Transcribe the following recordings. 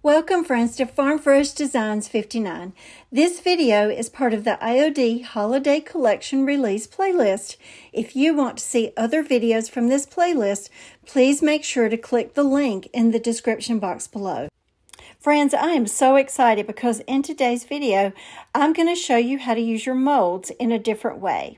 Welcome friends to Farm Fresh Designs 59. This video is part of the IOD Holiday Collection Release playlist. If you want to see other videos from this playlist, please make sure to click the link in the description box below. Friends, I am so excited because in today's video, I'm going to show you how to use your molds in a different way.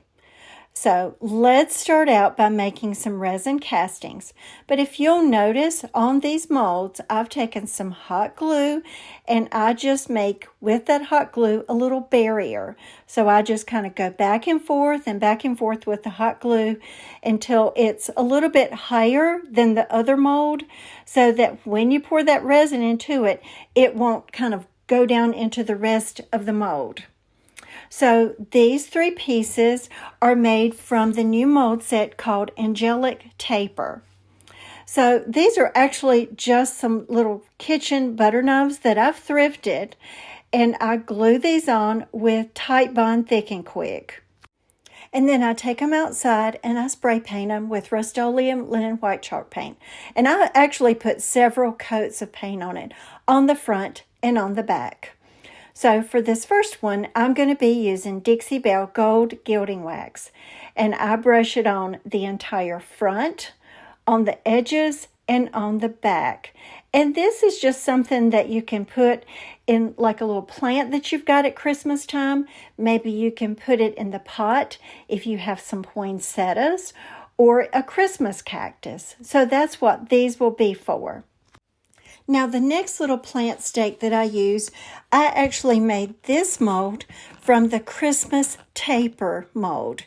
So let's start out by making some resin castings. But if you'll notice on these molds, I've taken some hot glue and I just make with that hot glue a little barrier. So I just kind of go back and forth with the hot glue until it's a little bit higher than the other mold so that when you pour that resin into it, it won't kind of go down into the rest of the mold. So these three pieces are made from the new mold set called Angelic Taper. So these are actually just some little kitchen butter knives that I've thrifted, and I glue these on with Titebond Thick and Quick. And then I take them outside and I spray paint them with Rust-Oleum linen white chalk paint. And I actually put several coats of paint on it, on the front and on the back. So for this first one, I'm going to be using Dixie Belle Gold Gilding Wax. And I brush it on the entire front, on the edges, and on the back. And this is just something that you can put in like a little plant that you've got at Christmas time. Maybe you can put it in the pot if you have some poinsettias or a Christmas cactus. So that's what these will be for. Now the next little plant stake that I use, I actually made this mold from the Christmas Taper mold.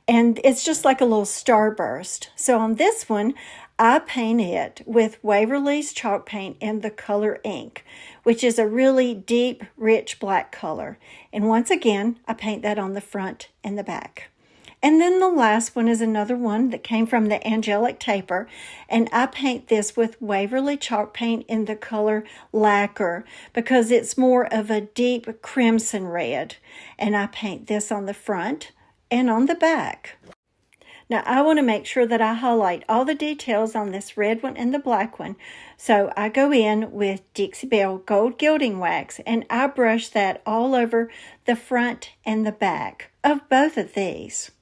And it's just like a little starburst. So on this one, I paint it with Waverly's chalk paint in the color ink, which is a really deep, rich black color. And once again, I paint that on the front and the back. And then the last one is another one that came from the Angelic Taper. And I paint this with Waverly chalk paint in the color Lacquer because it's more of a deep crimson red. And I paint this on the front and on the back. Now I want to make sure that I highlight all the details on this red one and the black one. So I go in with Dixie Belle Gold Gilding Wax and I brush that all over the front and the back of both of these.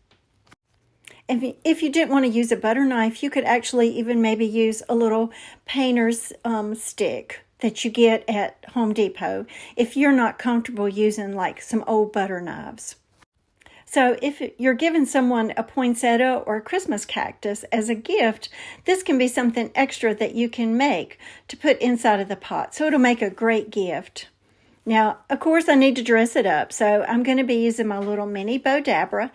If you didn't want to use a butter knife, you could actually even maybe use a little painter's stick that you get at Home Depot if you're not comfortable using like some old butter knives. So if you're giving someone a poinsettia or a Christmas cactus as a gift, this can be something extra that you can make to put inside of the pot. So it'll make a great gift. Now, of course, I need to dress it up, so I'm going to be using my little mini Bodabra,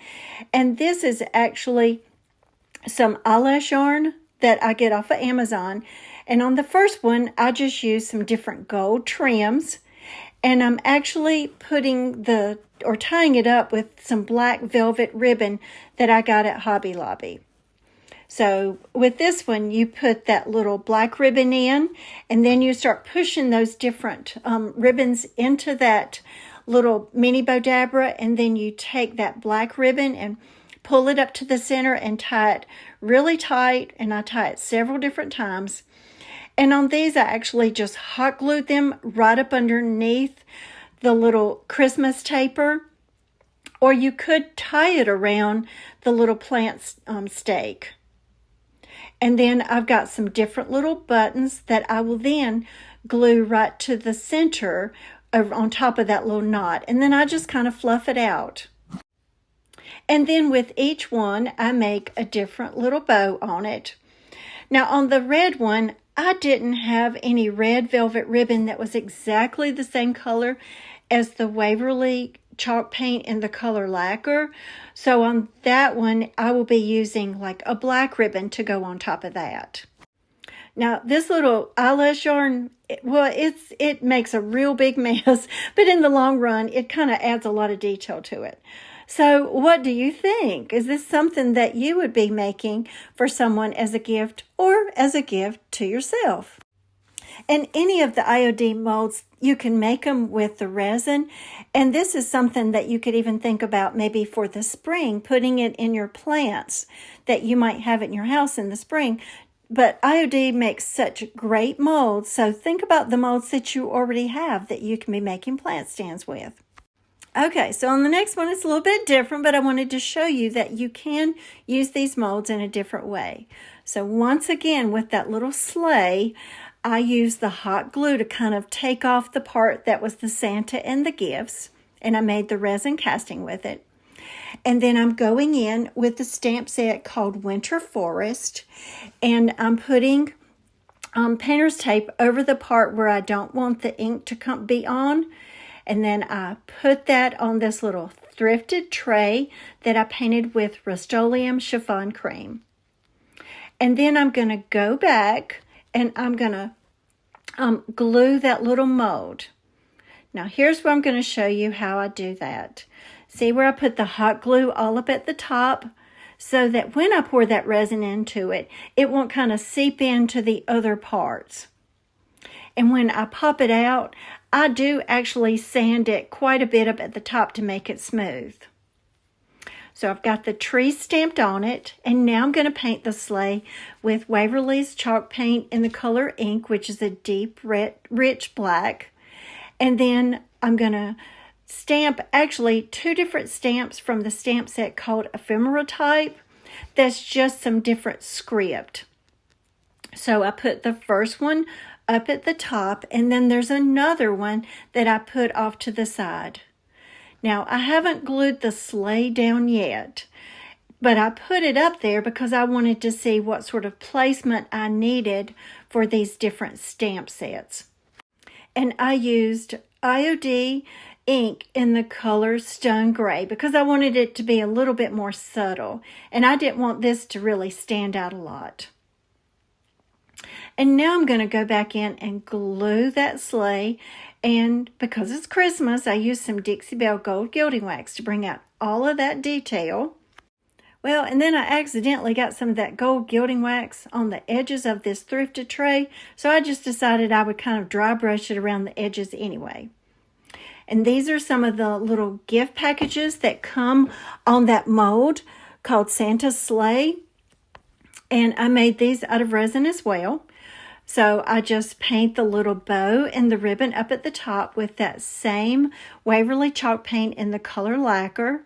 and this is actually some eyelash yarn that I get off of Amazon, and on the first one, I just used some different gold trims, and I'm actually tying it up with some black velvet ribbon that I got at Hobby Lobby. So with this one, you put that little black ribbon in, and then you start pushing those different ribbons into that little mini Bodabra, and then you take that black ribbon and pull it up to the center and tie it really tight, and I tie it several different times. And on these, I actually just hot glued them right up underneath the little Christmas taper, or you could tie it around the little plant stake. And then I've got some different little buttons that I will then glue right to the center on top of that little knot. And then I just kind of fluff it out. And then with each one, I make a different little bow on it. Now on the red one, I didn't have any red velvet ribbon that was exactly the same color as the Waverly chalk paint in the color Lacquer. So on that one, I will be using like a black ribbon to go on top of that. Now this little eyelash yarn, it makes a real big mess, but in the long run, it kind of adds a lot of detail to it. So what do you think? Is this something that you would be making for someone as a gift or as a gift to yourself? And any of the IOD molds, you can make them with the resin. And this is something that you could even think about maybe for the spring, putting it in your plants that you might have in your house in the spring. But IOD makes such great molds, so think about the molds that you already have that you can be making plant stands with. Okay, so on the next one, it's a little bit different, but I wanted to show you that you can use these molds in a different way. So once again, with that little sleigh, I used the hot glue to kind of take off the part that was the Santa and the gifts, and I made the resin casting with it. And then I'm going in with the stamp set called Winter Forest, and I'm putting painter's tape over the part where I don't want the ink to be on. And then I put that on this little thrifted tray that I painted with Rust-Oleum chiffon cream. And then I'm going to go back and I'm going to glue that little mold. Now here's where I'm going to show you how I do that. See where I put the hot glue all up at the top, so that when I pour that resin into it, it won't kind of seep into the other parts. And when I pop it out, I do actually sand it quite a bit up at the top to make it smooth. So I've got the tree stamped on it, and now I'm going to paint the sleigh with Waverly's chalk paint in the color ink, which is a deep, rich black. And then I'm going to stamp actually 2 different stamps from the stamp set called Ephemera Type. That's just some different script. So I put the first one up at the top, and then there's another one that I put off to the side. Now I haven't glued the sleigh down yet, but I put it up there because I wanted to see what sort of placement I needed for these different stamp sets. And I used IOD ink in the color Stone Gray because I wanted it to be a little bit more subtle, and I didn't want this to really stand out a lot. And now I'm going to go back in and glue that sleigh, and because it's Christmas, I used some Dixie Belle Gold Gilding Wax to bring out all of that detail. Well, and then I accidentally got some of that gold gilding wax on the edges of this thrifted tray, so I just decided I would kind of dry brush it around the edges anyway. And these are some of the little gift packages that come on that mold called Santa's Sleigh. And I made these out of resin as well. So I just paint the little bow and the ribbon up at the top with that same Waverly chalk paint in the color lacquer.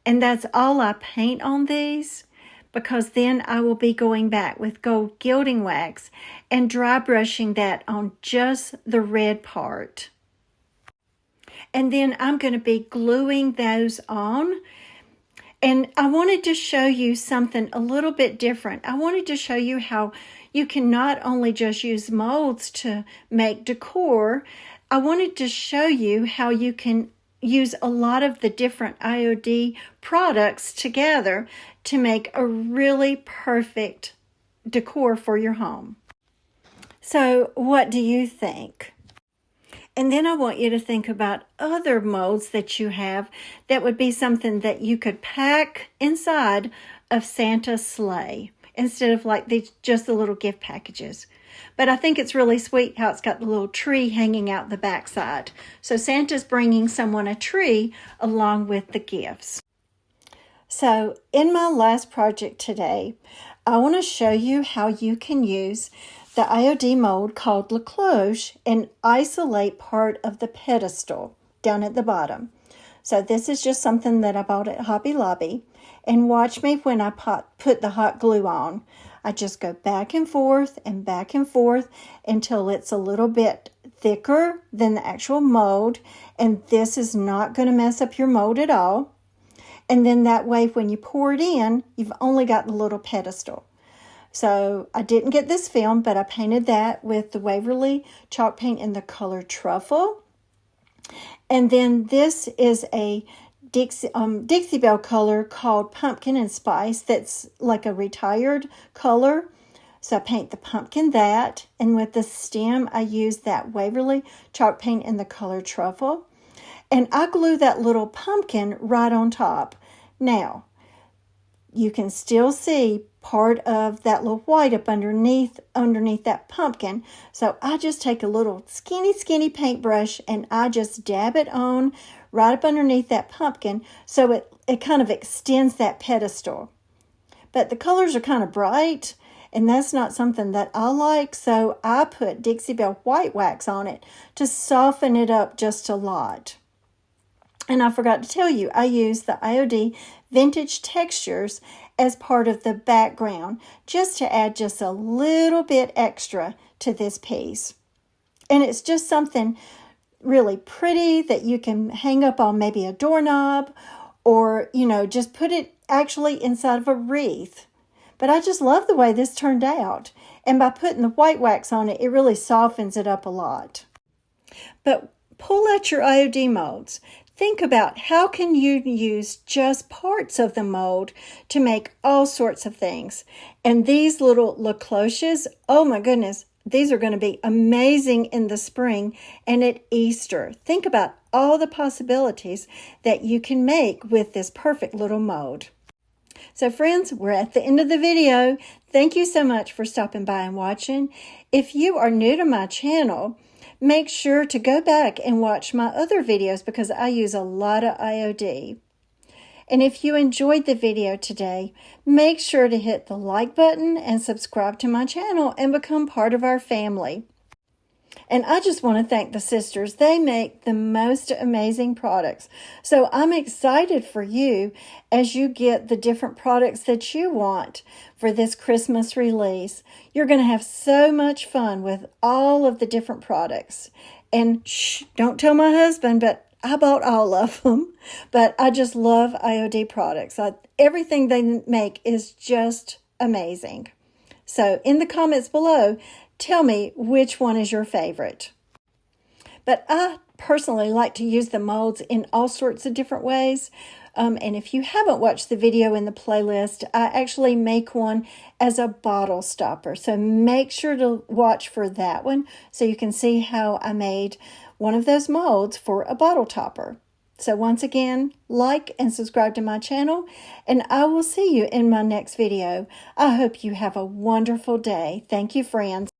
And that's all I paint on these, because then I will be going back with gold gilding wax and dry brushing that on just the red part. And then I'm going to be gluing those on. And I wanted to show you something a little bit different. I wanted to show you how you can not only just use molds to make decor, I wanted to show you how you can use a lot of the different IOD products together to make a really perfect decor for your home. So what do you think? And then I want you to think about other molds that you have that would be something that you could pack inside of Santa's sleigh instead of like these just the little gift packages. But I think it's really sweet how it's got the little tree hanging out the backside. So Santa's bringing someone a tree along with the gifts. So in my last project today, I want to show you how you can use the IOD mold called La Cloche and isolate part of the pedestal down at the bottom. So this is just something that I bought at Hobby Lobby. And watch me when I put the hot glue on. I just go back and forth until it's a little bit thicker than the actual mold. And this is not going to mess up your mold at all. And then that way when you pour it in, you've only got the little pedestal. So I didn't get this film, but I painted that with the Waverly chalk paint in the color Truffle. And then this is a Dixie Belle color called Pumpkin and Spice that's like a retired color. So I paint the pumpkin that, and with the stem I use that Waverly chalk paint in the color Truffle. And I glue that little pumpkin right on top. Now, you can still see part of that little white up underneath that pumpkin. So I just take a little skinny paintbrush and I just dab it on right up underneath that pumpkin so it kind of extends that pedestal. But the colors are kind of bright, and that's not something that I like, so I put Dixie Belle white wax on it to soften it up just a lot. And I forgot to tell you, I use the IOD Vintage Textures as part of the background, just to add just a little bit extra to this piece. And it's just something really pretty that you can hang up on maybe a doorknob, or, just put it actually inside of a wreath. But I just love the way this turned out. And by putting the white wax on it, it really softens it up a lot. But pull out your IOD molds. Think about how can you use just parts of the mold to make all sorts of things. And these little Le Cloches, oh my goodness, these are going to be amazing in the spring and at Easter. Think about all the possibilities that you can make with this perfect little mold. So friends, we're at the end of the video. Thank you so much for stopping by and watching. If you are new to my channel, make sure to go back and watch my other videos because I use a lot of IOD. And if you enjoyed the video today, make sure to hit the like button and subscribe to my channel and become part of our family. And I just want to thank the sisters. They make the most amazing products. So I'm excited for you as you get the different products that you want for this Christmas release. You're going to have so much fun with all of the different products. And shh, don't tell my husband, but I bought all of them. But I just love IOD products. Everything they make is just amazing. So in the comments below, tell me which one is your favorite. But I personally like to use the molds in all sorts of different ways. And if you haven't watched the video in the playlist, I actually make one as a bottle stopper. So make sure to watch for that one so you can see how I made one of those molds for a bottle topper. So once again, like and subscribe to my channel, and I will see you in my next video. I hope you have a wonderful day. Thank you, friends.